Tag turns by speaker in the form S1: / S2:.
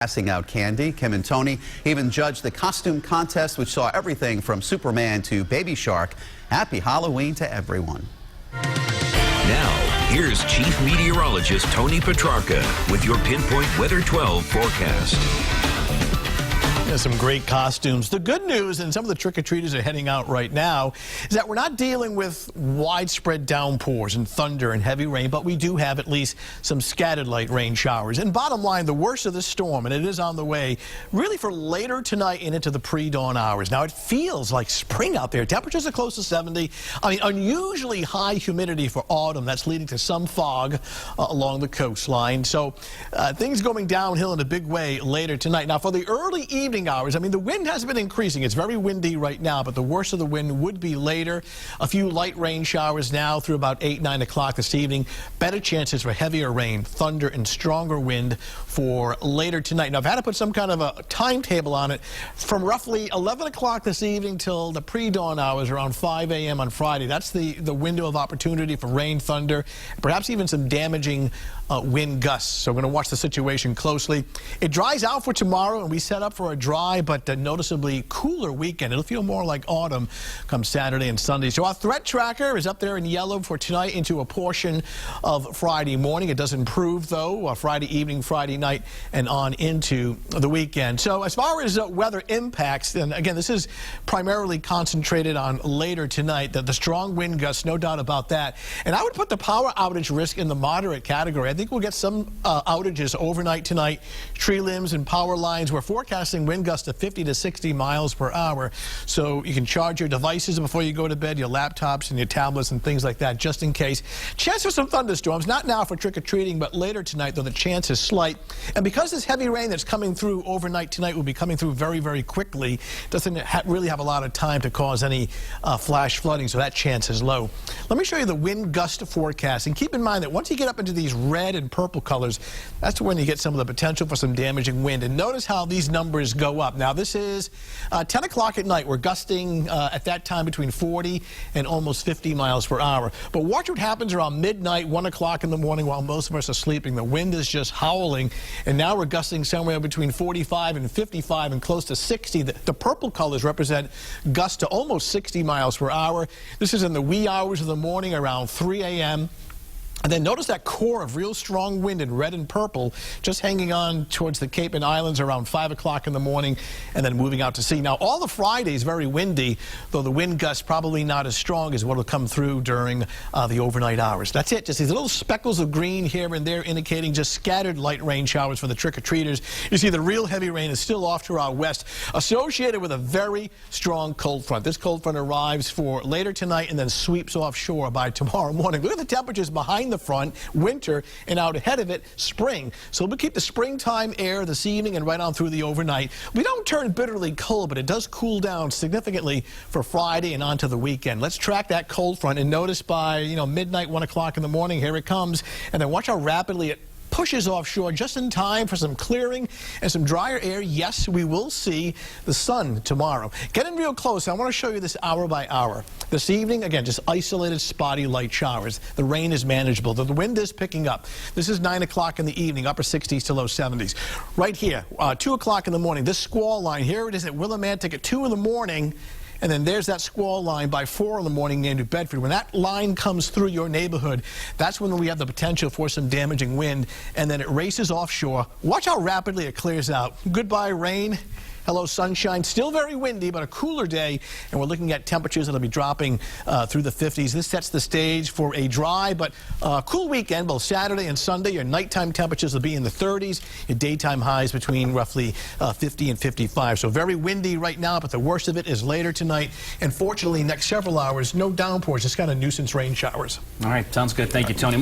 S1: Passing out candy. Kim and Tony even judged the costume contest, which saw everything from Superman to Baby Shark. Happy Halloween to everyone.
S2: Now, here's Chief Meteorologist Tony Petrarca with your Pinpoint Weather 12 forecast.
S3: Some great costumes. The good news, and some of the trick-or-treaters are heading out right now, is that we're not dealing with widespread downpours and thunder and heavy rain, but we do have at least some scattered light rain showers. And bottom line, the worst of the storm, and it is on the way, really for later tonight and into the pre-dawn hours. Now, it feels like spring out there. Temperatures are close to 70. I mean, unusually high humidity for autumn. That's leading to some fog along the coastline. So things going downhill in a big way later tonight. Now, for the early evening hours, I mean, the wind has been increasing. It's very windy right now, but the worst of the wind would be later. A few light rain showers now through about 8, 9 o'clock this evening. Better chances for heavier rain, thunder, and stronger wind for later tonight. Now, I've had to put some kind of a timetable on it from roughly 11 o'clock this evening till the pre-dawn hours around 5 a.m. on Friday. That's the window of opportunity for rain, thunder, perhaps even some damaging wind gusts. So we're going to watch the situation closely. It dries out for tomorrow, and we set up for a dry but noticeably cooler weekend. It'll feel more like autumn come Saturday and Sunday. So our threat tracker is up there in yellow for tonight into a portion of Friday morning. It does improve, though, Friday evening, Friday night, and on into the weekend. So as far as weather impacts, and again, this is primarily concentrated on later tonight, the strong wind gusts, no doubt about that. And I would put the power outage risk in the moderate category. I think we'll get some outages overnight tonight. Tree limbs and power lines. We're forecasting wind gusts of 50 to 60 miles per hour. So you can charge your devices before you go to bed, your laptops and your tablets and things like that, just in case. Chance for some thunderstorms, not now for trick-or-treating, but later tonight, though the chance is slight. And because this heavy rain that's coming through overnight tonight will be coming through very, very quickly, doesn't really have a lot of time to cause any flash flooding, so that chance is low. Let me show you the wind gust forecast. And keep in mind that once you get up into these red and purple colors, that's when you get some of the potential for some damaging wind. And notice how these numbers go up. Now, this is 10 o'clock at night. We're gusting at that time between 40 and almost 50 miles per hour. But watch what happens around midnight, 1 o'clock in the morning while most of us are sleeping. The wind is just howling, and now we're gusting somewhere between 45 and 55 and close to 60. The purple colors represent gusts to almost 60 miles per hour. This is in the wee hours of the morning around 3 a.m. And then notice that core of real strong wind in red and purple just hanging on towards the Cape and Islands around 5 o'clock in the morning and then moving out to sea. Now, all the Friday is very windy, though the wind gusts probably not as strong as what will come through during the overnight hours. That's it. Just these little speckles of green here and there indicating just scattered light rain showers for the trick-or-treaters. You see the real heavy rain is still off to our west, associated with a very strong cold front. This cold front arrives for later tonight and then sweeps offshore by tomorrow morning. Look at the temperatures behind the front, winter, and out ahead of it, spring. So we'll keep the springtime air this evening and right on through the overnight. We don't turn bitterly cold, but it does cool down significantly for Friday and onto the weekend. Let's track that cold front and notice by, midnight, 1 o'clock in the morning, here it comes. And then watch how rapidly it pushes offshore just in time for some clearing and some drier air. Yes, we will see the sun tomorrow. Get in real close. I want to show you this hour by hour. This evening, again, just isolated spotty light showers. The rain is manageable. The wind is picking up. This is 9 o'clock in the evening, upper 60s to low 70s. Right here, 2 o'clock in the morning, this squall line, here it is at Willimantic at 2 in the morning. And then there's that squall line by 4 in the morning near New Bedford. When that line comes through your neighborhood, that's when we have the potential for some damaging wind, and then it races offshore. Watch how rapidly it clears out. Goodbye, rain. Hello, sunshine. Still very windy, but a cooler day, and we're looking at temperatures that'll be dropping through the 50s. This sets the stage for a dry but cool weekend, both Saturday and Sunday. Your nighttime temperatures will be in the 30s. Your daytime highs between roughly 50 and 55. So very windy right now, but the worst of it is later tonight. And fortunately, next several hours, no downpours, just kind of nuisance rain showers.
S4: All right, sounds good. Thank you, Tony.